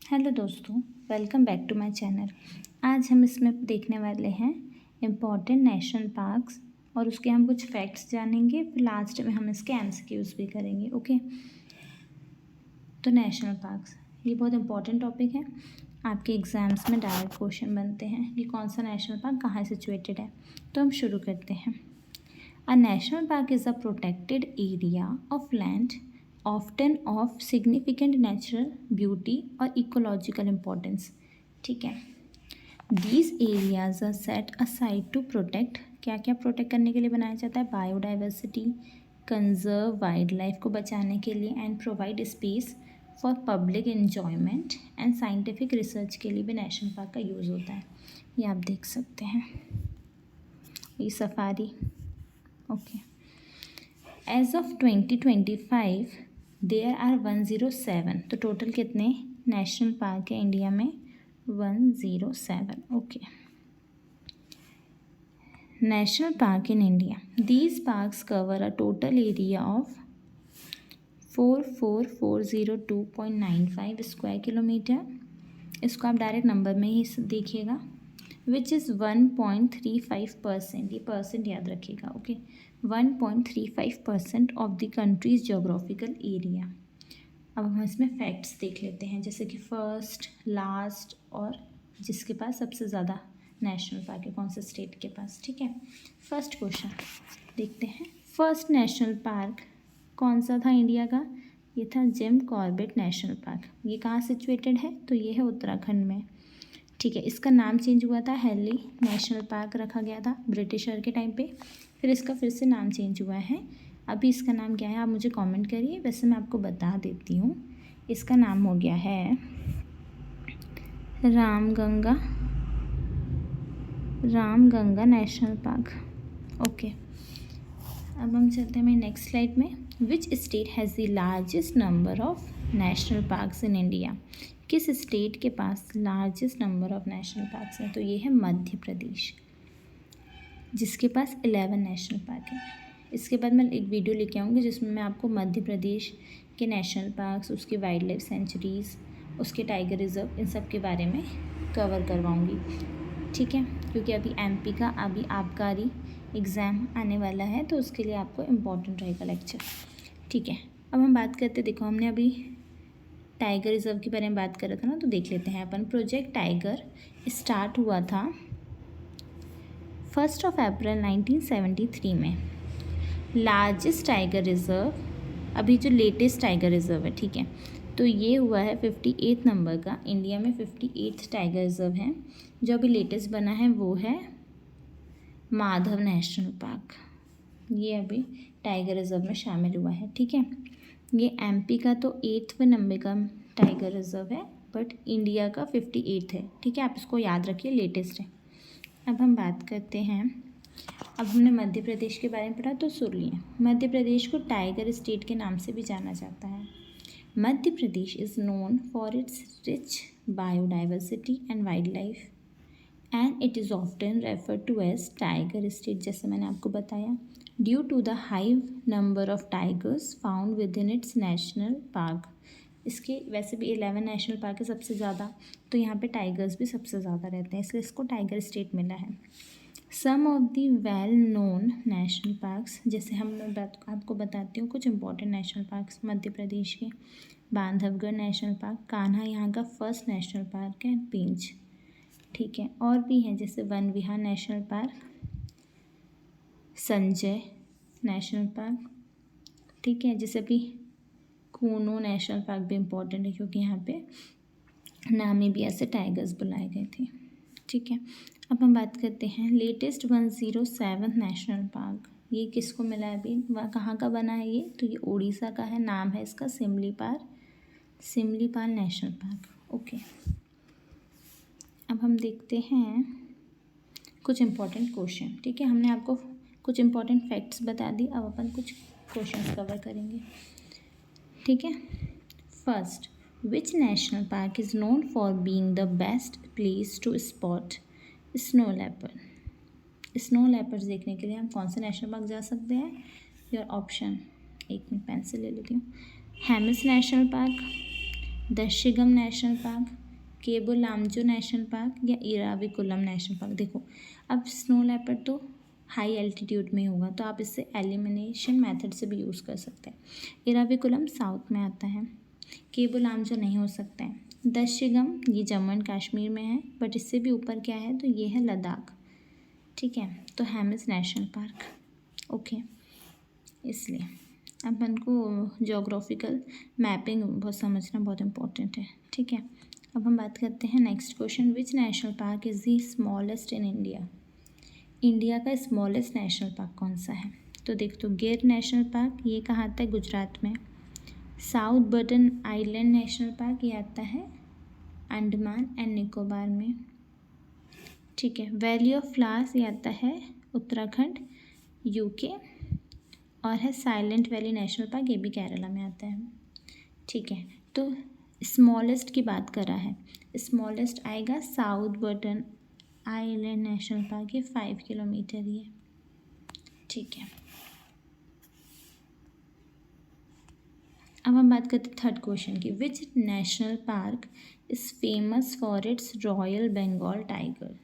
Hello दोस्तों, welcome back to my channel. आज हम इसमें देखने वाले हैं इम्पॉर्टेंट नेशनल पार्क्स और उसके हम कुछ फैक्ट्स जानेंगे। फिर लास्ट में हम इसके एमसीक्यूज भी करेंगे। ओके, तो नेशनल पार्क्स ये बहुत इंपॉर्टेंट टॉपिक है। आपके एग्जाम्स में डायरेक्ट क्वेश्चन बनते हैं कि कौन सा नेशनल पार्क कहाँ सिचुएटेड है। तो हम शुरू करते हैं। A national park is a protected area of land often of significant natural beauty or ecological importance। ठीक है, these areas are set aside to protect, क्या क्या प्रोटेक्ट करने के लिए बनाया जाता है? बायोडाइवर्सिटी, कंजर्व वाइल्ड लाइफ को बचाने के लिए, and provide space for public enjoyment and scientific research के लिए भी नेशनल पार्क का यूज़ होता है। ये आप देख सकते हैं, ये safari. Okay, as of 2025 there are 107। तो टोटल कितने नेशनल पार्क है इंडिया में? 107। Okay, national park in India, these parks cover a total area of 44,402.95 square kilometre. इसको आप डायरेक्ट नंबर में ही देखिएगा, विच इज़ 1.35%। ये परसेंट याद रखिएगा। Okay, 1.35% of the countries geographical area. अब हम इसमें फैक्ट्स देख लेते हैं, जैसे कि फर्स्ट, लास्ट और जिसके पास सबसे ज़्यादा नेशनल पार्क है, कौन से स्टेट के पास। ठीक है, फर्स्ट क्वेश्चन देखते हैं। फर्स्ट नेशनल पार्क कौन सा था इंडिया का? ये था जिम कॉर्बेट नेशनल पार्क। ये कहाँ सिचुएटेड है? तो ये है उत्तराखंड में। ठीक है, इसका नाम चेंज हुआ था, हेली नेशनल पार्क रखा गया था ब्रिटिशर के टाइम पे। फिर इसका फिर से नाम चेंज हुआ है। अभी इसका नाम क्या है आप मुझे कमेंट करिए। वैसे मैं आपको बता देती हूँ, इसका नाम हो गया है रामगंगा नेशनल पार्क। ओके, अब हम चलते हैं नेक्स्ट स्लाइड में। Which state has the largest number of national parks in India? किस स्टेट के पास largest number of national parks हैं? तो ये है मध्य प्रदेश, जिसके पास 11 नेशनल पार्क हैं। इसके बाद मैं एक वीडियो लेके आऊँगी जिसमें मैं आपको मध्य प्रदेश के नेशनल पार्क्स, उसके वाइल्ड लाइफ सेंचुरीज़, उसके टाइगर रिजर्व, इन सब के बारे में कवर करवाऊँगी। ठीक है, क्योंकि अभी एमपी का अभी आबकारी एग्ज़ाम आने वाला है, तो उसके लिए आपको इम्पोर्टेंट रहेगा लेक्चर। ठीक है, अब हम बात करते, देखो हमने अभी टाइगर रिजर्व के बारे में बात कर रहा था ना, तो देख लेते हैं अपन। प्रोजेक्ट टाइगर स्टार्ट हुआ था 1 अप्रैल 1973 में। लार्जेस्ट टाइगर रिजर्व, अभी जो लेटेस्ट टाइगर रिजर्व है, ठीक है, तो ये हुआ है 58 नंबर का। इंडिया में 58 टाइगर रिजर्व हैं। जो अभी लेटेस्ट बना है वो है माधव नेशनल पार्क। ये अभी टाइगर रिजर्व में शामिल हुआ है। ठीक है, ये एमपी का तो 8वें नंबर का टाइगर रिजर्व है, बट इंडिया का 58 है। ठीक है, आप इसको याद रखिए, लेटेस्ट है। अब हम बात करते हैं, अब हमने मध्य प्रदेश के बारे में पढ़ा, तो सुन लिए। मध्य प्रदेश को टाइगर स्टेट के नाम से भी जाना जाता है। Madhya Pradesh is known for its rich biodiversity and wildlife, and it is often refer to as tiger state, जैसे मैंने आपको बताया, due to the high number of tigers found within its national park. इसके वैसे भी 11 national park है सबसे ज़्यादा, तो यहाँ पे टाइगर्स भी सबसे ज़्यादा रहते हैं, इसलिए इसको टाइगर स्टेट मिला है। Some of the well known national parks, जैसे हम आपको बताती हूँ कुछ important national parks Madhya Pradesh के। बांधवगढ़ नेशनल पार्क, कान्हा यहाँ का फर्स्ट नेशनल पार्क है, पेंच। ठीक है, और भी हैं जैसे Van Vihar national park, Sanjay national park. ठीक है, जैसे अभी कूनो नेशनल पार्क भी इम्पोर्टेंट है, क्योंकि यहाँ पे नामीबिया से टाइगर्स बुलाए गए थे। ठीक है, अब हम बात करते हैं लेटेस्ट 107 नेशनल पार्क। ये किसको मिला है अभी? वह कहाँ का बना है ये? तो ये उड़ीसा का है। नाम है इसका सिमलीपाल नेशनल पार्क। ओके, अब हम देखते हैं कुछ इम्पोर्टेंट क्वेश्चन। ठीक है, हमने आपको कुछ इम्पोर्टेंट फैक्ट्स बता दी, अब अपन कुछ क्वेश्चंस कवर करेंगे। ठीक है, first, which national park is known for being the best place to spot snow leopard? Snow leopards देखने के लिए हम कौन से नेशनल पार्क जा सकते हैं? योर ऑप्शन, एक मिनट पेंसिल ले लेती हूँ। Hemis national park, Dachigam national park, Keibul Lamjao national park या इराविकुलम नेशनल पार्क। देखो अब स्नो लेपर्ड तो हाई एल्टीट्यूड में होगा, तो आप इससे एलिमिनेशन मेथड से भी यूज़ कर सकते हैं। इराविकुलम साउथ में आता है, केबो लामजो नहीं हो सकता है। दशगम ये जम्मू एंड कश्मीर में है, बट इससे भी ऊपर क्या है, तो ये है लद्दाख, ठीक है। तो हेमिस नेशनल पार्क, ओके। इसलिए अपन को जोग्राफिकल मैपिंग बहुत समझना बहुत इम्पोर्टेंट है, ठीक है। अब हम बात करते हैं next question, which national park is the smallest in India. India का स्मॉलेस्ट नेशनल पार्क कौन सा है, तो देख तो गिर नेशनल पार्क ये कहाँ आता है, गुजरात में। South Burton island national park ये आता है अंडमान एंड निकोबार में, ठीक है। वैली ऑफ फ्लावर्स ये आता है उत्तराखंड यूके, और है साइलेंट वैली नेशनल पार्क ये भी केरला में आता है, ठीक है। तो स्मॉलेस्ट की बात करा है, स्मॉलेस्ट आएगा south Burton island national park, ये 5 किलोमीटर ही है, ठीक है। अब हम बात करते हैं थर्ड क्वेश्चन की, which national park is famous for its royal Bengal tiger.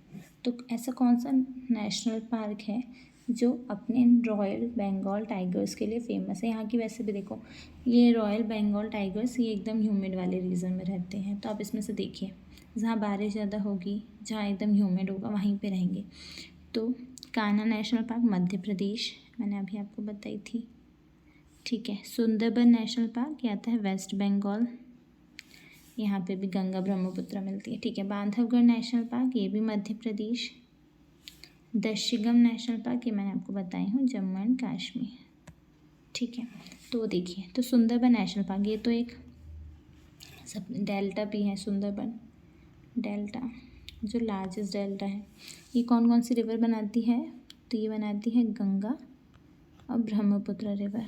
तो ऐसा कौन सा नेशनल पार्क है जो अपने रॉयल बंगाल टाइगर्स के लिए फेमस है। यहाँ की वैसे भी देखो, ये रॉयल बंगाल टाइगर्स ये एकदम ह्यूमिड वाले रीजन में रहते हैं, तो आप इसमें से देखिए जहाँ बारिश ज़्यादा होगी, जहाँ एकदम ह्यूमिड होगा वहीं पे रहेंगे। तो कान्हा नेशनल पार्क मध्य प्रदेश, मैंने अभी आपको बताई थी, ठीक है। सुंदरबन नेशनल पार्क ये आता है वेस्ट बंगाल, यहाँ पे भी गंगा ब्रह्मपुत्र मिलती है, ठीक है। बांधवगढ़ नेशनल पार्क ये भी मध्य प्रदेश। दशगम नेशनल पार्क ये मैंने आपको बताई हूँ जम्मू एंड कश्मीर, ठीक है। तो देखिए, तो सुंदरबन नेशनल पार्क ये तो एक सब डेल्टा भी है, सुंदरबन डेल्टा जो लार्जेस्ट डेल्टा है, ये कौन कौन सी रिवर बनाती है, तो ये बनाती है गंगा और ब्रह्मपुत्र रिवर,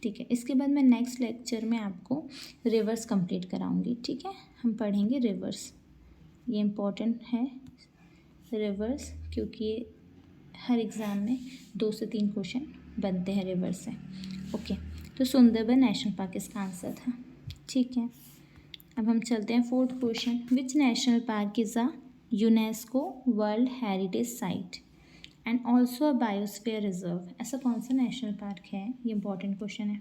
ठीक है। इसके बाद मैं नेक्स्ट लेक्चर में आपको रिवर्स कंप्लीट कराऊंगी, ठीक है। हम पढ़ेंगे रिवर्स, ये इम्पोर्टेंट है रिवर्स, क्योंकि ये हर एग्ज़ाम में 2 से 3 क्वेश्चन बनते हैं रिवर्स से, ओके। तो सुंदरबन नेशनल पार्क इसका आंसर था, ठीक है। अब हम चलते हैं fourth question, which national park is a UNESCO world heritage site and also a biosphere reserve. ऐसा कौन सा नेशनल पार्क है, ये इंपॉर्टेंट क्वेश्चन है।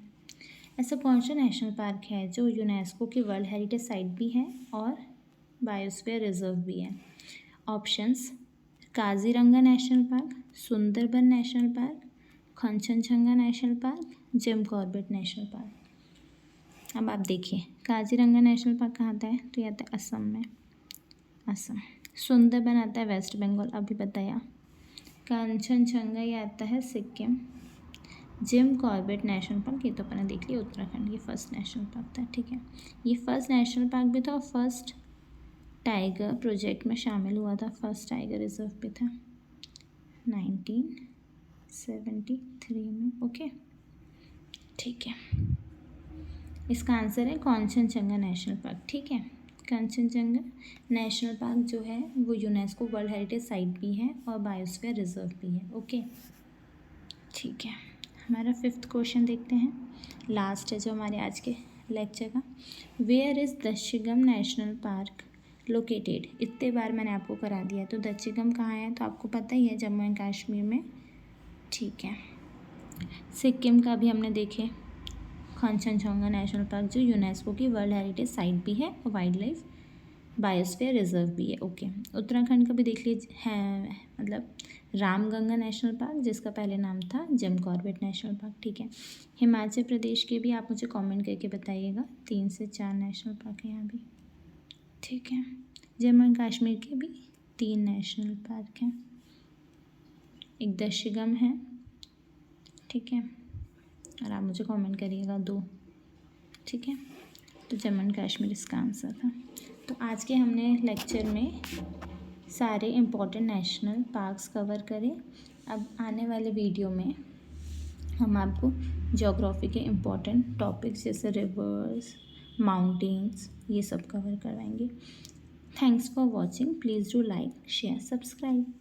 ऐसा कौन सा नेशनल पार्क है जो यूनेस्को की वर्ल्ड हेरिटेज साइट भी है और बायोस्फीयर रिजर्व भी है। Options, Kaziranga national park, Sundarban national park, Kanchenjunga national park, Jim Corbett national park. अब आप देखिए, काजीरंगा नेशनल पार्क कहाँ आता है, तो ये आता है असम में, असम। सुंदरबन आता है वेस्ट बंगाल, अभी बताया। कंचनजंगा ये आता है Sikkim. Jim Corbett national park ये तो अपने देख लिया उत्तराखंड, ये फर्स्ट नेशनल पार्क था, ठीक है। ये फर्स्ट नेशनल पार्क भी था और फर्स्ट टाइगर प्रोजेक्ट में शामिल हुआ था, फर्स्ट टाइगर रिजर्व भी था 1973 में, ओके, ठीक है। इसका आंसर है कंचनजंगा नेशनल पार्क, ठीक है। कंचनजंगा नेशनल पार्क जो है वो यूनेस्को वर्ल्ड हेरिटेज साइट भी है और बायोस्फीयर रिजर्व भी है, ओके, ठीक है। हमारा 5th क्वेश्चन देखते हैं, लास्ट है जो हमारे आज के लेक्चर का। Where is Dachigam national park located. इतने बार मैंने आपको करा दिया, तो दशगम कहाँ है, तो आपको पता ही है जम्मू एंड कश्मीर में, ठीक है। सिक्किम का भी हमने देखे, कंचनजंगा नेशनल पार्क जो यूनेस्को की वर्ल्ड हेरिटेज साइट भी है और वाइल्ड लाइफ बायोस्फीयर रिजर्व भी है, ओके। उत्तराखंड का भी देख लीजिए है, मतलब रामगंगा नेशनल पार्क जिसका पहले नाम था जिम कॉर्बेट नेशनल पार्क, ठीक है। हिमाचल प्रदेश के भी आप मुझे कमेंट करके बताइएगा, 3 से 4 नेशनल पार्क है यहाँ भी, ठीक है। जम्मू एंड कश्मीर के भी 3 नेशनल पार्क हैं, एक दशगम है, ठीक है, और आप मुझे कमेंट करिएगा 2, ठीक है। तो जम्मू एंड कश्मीर इसका आंसर था। तो आज के हमने लेक्चर में सारे इम्पोर्टेंट नेशनल पार्क्स कवर करे। अब आने वाले वीडियो में हम आपको ज्योग्राफी के इम्पोर्टेंट टॉपिक्स जैसे रिवर्स, माउंटेन्स, ये सब कवर करवाएंगे। Thanks for watching, please do like, share, subscribe.